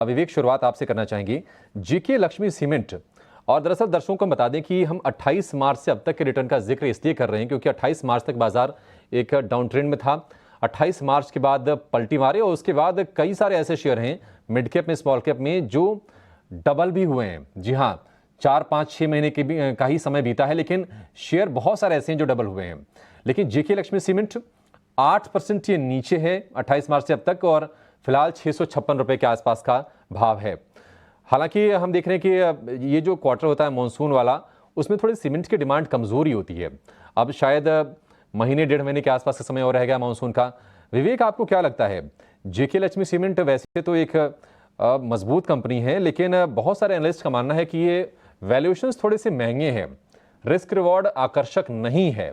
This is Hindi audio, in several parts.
विवेक, शुरुआत आपसे करना चाहेंगे जेके लक्ष्मी सीमेंट। और दरअसल दर्शकों को बता दें कि हम 28 मार्च से अब तक के रिटर्न का जिक्र इसलिए कर रहे हैं क्योंकि 28 मार्च तक बाजार एक डाउन ट्रेंड में था। 28 मार्च के बाद पलटी मारे और उसके बाद कई सारे ऐसे शेयर हैं मिड कैप में, स्मॉल कैप में, जो डबल भी हुए हैं। जी हाँ, 4-5-6 महीने के भी का ही समय बीता है, लेकिन शेयर बहुत सारे ऐसे हैं जो डबल हुए हैं। लेकिन जेके लक्ष्मी सीमेंट 8% ये नीचे है 28 मार्च से अब तक, और फिलहाल 656 रुपए के आसपास का भाव है। हालांकि हम देख रहे हैं कि ये जो क्वार्टर होता है मॉनसून वाला, उसमें थोड़ी सीमेंट की डिमांड कमजोर ही होती है। अब शायद महीने 1.5 महीने के आसपास का समय और रहेगा मॉनसून का। विवेक, आपको क्या लगता है? जेके लक्ष्मी सीमेंट वैसे तो एक मजबूत कंपनी है, लेकिन बहुत सारे एनालिस्ट का मानना है कि ये वैल्यूएशंस थोड़े से महंगे हैं, रिस्क रिवॉर्ड आकर्षक नहीं है।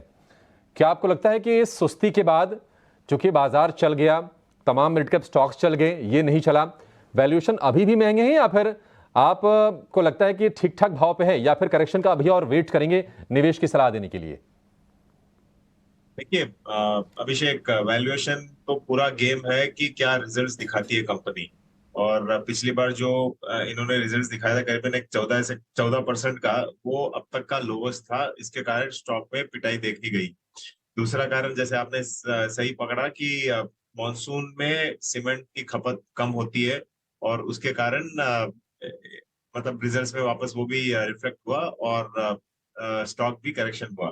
क्या आपको लगता है कि इस सुस्ती के बाद, चूंकि बाजार चल गया, तमाम मिड कैप स्टॉक्स चल गए, ये नहीं चला, वैल्यूएशन अभी भी महंगे हैं, या फिर आप को लगता है कि ठीक ठाक भाव पे है, या फिर करेक्शन का अभी और वेट करेंगे निवेश की सलाह देने के लिए? देखिए अभिषेक, वैल्यूएशन तो पूरा गेम है कि क्या रिजल्ट्स दिखाती है कंपनी। और पिछली बार जो इन्होंने रिजल्ट्स दिखाया था करीबन एक 14% का, वो अब तक का लोवेस्ट था। इसके कारण स्टॉक में पिटाई देखी गई। दूसरा कारण, जैसे आपने सही पकड़ा कि मॉनसून में सीमेंट की खपत कम होती है, और उसके कारण मतलब रिजल्ट्स में वापस वो भी रिफ्लेक्ट हुआ, और स्टॉक भी करेक्शन हुआ।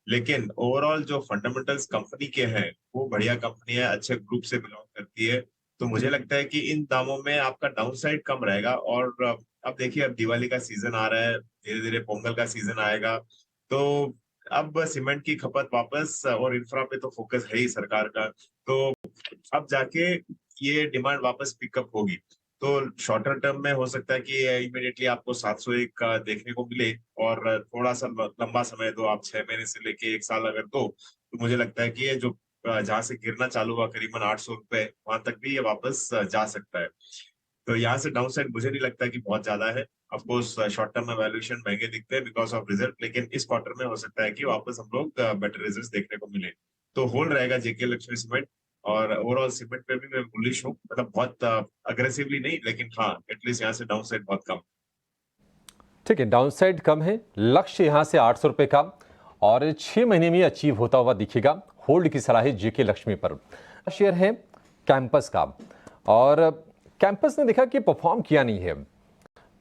लेकिन ओवरऑल जो फंडामेंटल्स कंपनी के हैं वो बढ़िया कंपनी है, अच्छे ग्रुप से बिलोंग करती है। तो मुझे लगता है कि इन दामों में आपका डाउनसाइड कम रहेगा। और अब देखिए, अब दिवाली का सीजन आ रहा है, धीरे धीरे पोंगल का सीजन आएगा। तो अब सीमेंट की खपत वापस, और इंफ्रा पे तो फोकस है ही सरकार का। तो अब जाके ये डिमांड वापस पिकअप होगी। तो शॉर्टर टर्म में हो सकता है कि इमिडिएटली आपको 701 का देखने को मिले, और थोड़ा सा लंबा समय दो, आप 6 महीने से लेके एक साल अगर दो, तो मुझे लगता है कि ये जो जहां से गिरना चालू हुआ करीबन 800 रुपए, वहां तक भी ये वापस जा सकता है। तो यहाँ से डाउन साइड मुझे नहीं लगता कि बहुत ज्यादा है। ऑफकोर्स शॉर्ट टर्म में वैल्यूएशन महंगे दिखते हैं बिकॉज ऑफ रिजल्ट, लेकिन इस क्वार्टर में हो सकता है कि वापस हम लोग बेटर रिजल्ट देखने को मिले। तो होल्ड रहेगा जेके लक्ष्मी सीमेंट। और ओवरऑल सीमेंट पे भी मैं बुलिश हूँ, मतलब बहुत अग्रेसिवली नहीं, लेकिन हाँ, एटलीस्ट यहाँ से डाउन साइड बहुत कम। ठीक है, डाउनसाइड कम है, लक्ष्य यहां से 800 रुपए का, और 6 महीने में अचीव होता हुआ दिखेगा। होल्ड की सलाह है जेके लक्ष्मी पर। शेयर है कैंपस का, और कैंपस ने देखा कि परफॉर्म किया नहीं है।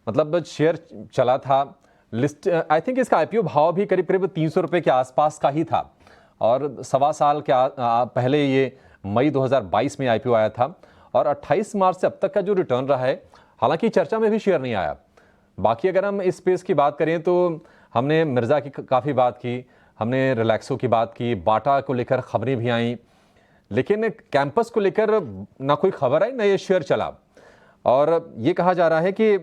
मतलब शेयर चला था, लिस्ट आई थिंक इसका आईपीओ भाव भी करीब करीब 300 रुपए के आसपास का ही था, और सवा साल के पहले ये मई 2022 में आईपीओ आया था, और 28 मार्च से अब तक का जो रिटर्न रहा है, हालांकि चर्चा में भी शेयर नहीं आया। बाकी अगर हम इस स्पेस की बात करें तो हमने मिर्जा की काफ़ी बात की, हमने रिलैक्सो की बात की, बाटा को लेकर खबरें भी आई, लेकिन कैंपस को लेकर ना कोई खबर आई, ना ये शेयर चला। और ये कहा जा रहा है कि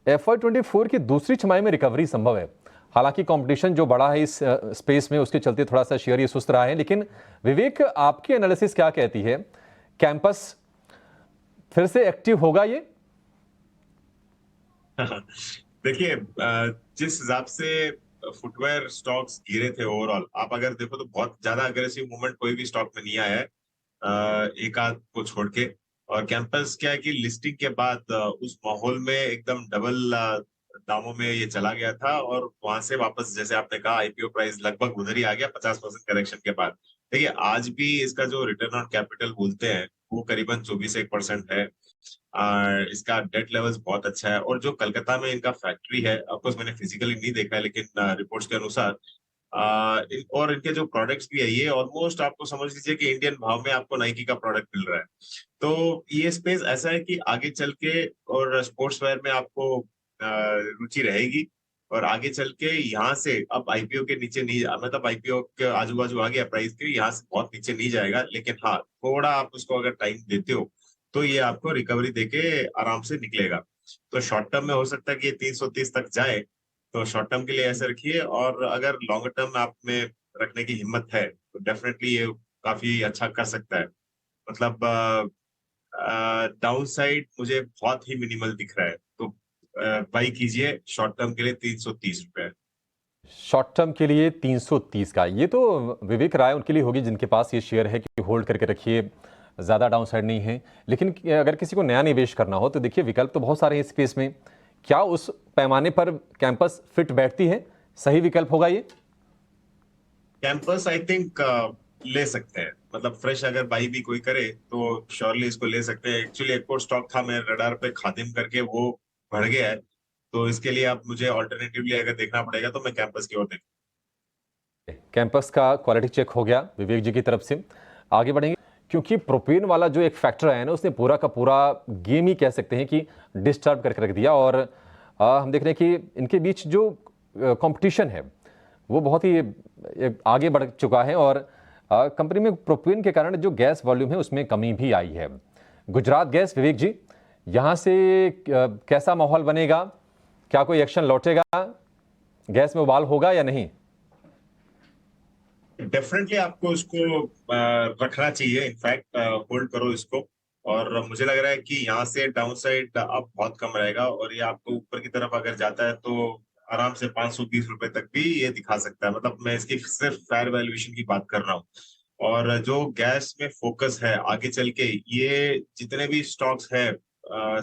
FY24 की दूसरी छमाही में रिकवरी संभव है। हालांकि कंपटीशन जो बड़ा है इस स्पेस में, उसके चलते थोड़ा सा शेयर ये सुस्त रहा है। लेकिन विवेक, आपकी एनालिसिस क्या कहती है? कैंपस फिर से एक्टिव होगा ये? देखिए, जिस हिसाब से फुटवेयर स्टॉक्स गिरे थे ओवरऑल, आप अगर देखो तो बहुत ज्यादा अग्रेसिव मूवमेंट कोई भी स्टॉक में नहीं आया है, एक आध को छोड़ के। और कैंपस क्या है कि लिस्टिंग के बाद उस माहौल में एकदम डबल दामों में ये चला गया था, और वहां से वापस, जैसे आपने कहा, आईपीओ प्राइस लगभग उधर ही आ गया 50% करेक्शन के बाद। देखिए, आज भी इसका जो रिटर्न ऑन कैपिटल बोलते हैं वो करीबन 24% है। इसका डेट लेवल्स बहुत अच्छा है, और जो कलकत्ता में इनका फैक्ट्री है, ऑफकोर्स मैंने फिजिकली नहीं देखा है, लेकिन रिपोर्ट्स के अनुसार और इनके जो प्रोडक्ट्स भी है, ये ऑलमोस्ट आपको समझ लीजिए कि इंडियन भाव में आपको नाइकी का प्रोडक्ट मिल रहा है। तो ये स्पेस ऐसा है कि आगे चल के, और स्पोर्ट्स वेयर में आपको रुचि रहेगी, और आगे चल के यहाँ से अब आईपीओ के नीचे नहीं, मतलब आईपीओ के आजू बाजू आ गया प्राइस के, यहाँ से बहुत नीचे नहीं जाएगा। लेकिन हाँ, थोड़ा आप उसको अगर टाइम देते हो तो ये आपको रिकवरी देके आराम से निकलेगा। तो शॉर्ट टर्म में हो सकता है कि ये 330 तक जाए, तो शॉर्ट टर्म के लिए ऐसे रखिए। और अगर लॉन्ग टर्म आप में रखने की हिम्मत है तो डेफिनेटली ये काफी अच्छा कर सकता है। मतलब डाउन साइड मुझे बहुत ही मिनिमल दिख रहा है, तो बाई कीजिए शॉर्ट टर्म के लिए 330 रुपए। शॉर्ट टर्म के लिए 330 का, ये तो विवेक राय उनके लिए होगी जिनके पास ये शेयर है कि होल्ड करके रखिए, ज़्यादा डाउनसाइड नहीं है। लेकिन अगर किसी को नया निवेश करना हो तो देखिए विकल्प तो बहुत सारे हैं इस स्पेस में। क्या उस पैमाने पर कैंपस फिट बैठती है? सही विकल्प होगा ये? कैंपस आई थिंक ले सकते हैं, मतलब फ्रेश अगर बाई भी कोई करे तो श्योरली इसको ले सकते हैं। एक्चुअली एक और स्टॉक था मेरे रडार पे, खादिम करके, वो बढ़ गया है, तो इसके लिए अब मुझे ऑल्टरनेटिवली अगर देखना पड़ेगा तो मैं कैंपस की ओर देखूँ। कैंपस का क्वालिटी चेक हो गया विवेक जी की तरफ से। आगे बढ़ेंगे क्योंकि प्रोपेन वाला जो एक फैक्टर है ना, उसने पूरा का पूरा गेम ही कह सकते हैं कि डिस्टर्ब करके रख दिया। और हम देख रहे हैं कि इनके बीच जो कंपटीशन है वो बहुत ही आगे बढ़ चुका है और कंपनी में प्रोपेन के कारण जो गैस वॉल्यूम है उसमें कमी भी आई है। गुजरात गैस, विवेक जी, यहाँ से कैसा माहौल बनेगा? क्या कोई एक्शन लौटेगा? गैस में उबाल होगा या नहीं? डेफिनेटली आपको इसको रखना चाहिए, इनफैक्ट होल्ड करो इसको। और मुझे लग रहा है कि यहाँ से डाउन साइड अब बहुत कम रहेगा, और ये आपको ऊपर की तरफ अगर जाता है तो आराम से 520 रुपए तक भी ये दिखा सकता है। मतलब मैं इसकी सिर्फ फेयर वैल्यूएशन की बात कर रहा हूँ। और जो गैस में फोकस है आगे चल के, ये जितने भी स्टॉक्स है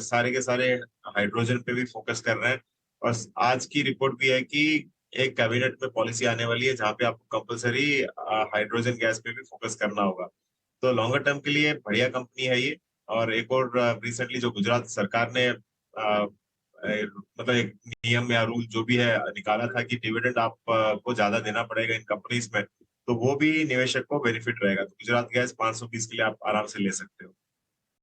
सारे के सारे हाइड्रोजन पे भी फोकस कर रहे हैं। और आज की रिपोर्ट भी है कि एक कैबिनेट में पॉलिसी आने वाली है जहां पे आपको कंपलसरी हाइड्रोजन गैस पे भी फोकस करना होगा। तो लॉन्गर टर्म के लिए बढ़िया कंपनी है ये। और एक और रिसेंटली जो गुजरात सरकार ने मतलब एक नियम या रूल जो भी है निकाला था कि डिविडेंड आप को ज्यादा देना पड़ेगा इन कंपनीज में, तो वो भी निवेशक को बेनिफिट रहेगा। तो गुजरात गैस 520 के लिए आप आराम से ले सकते हो।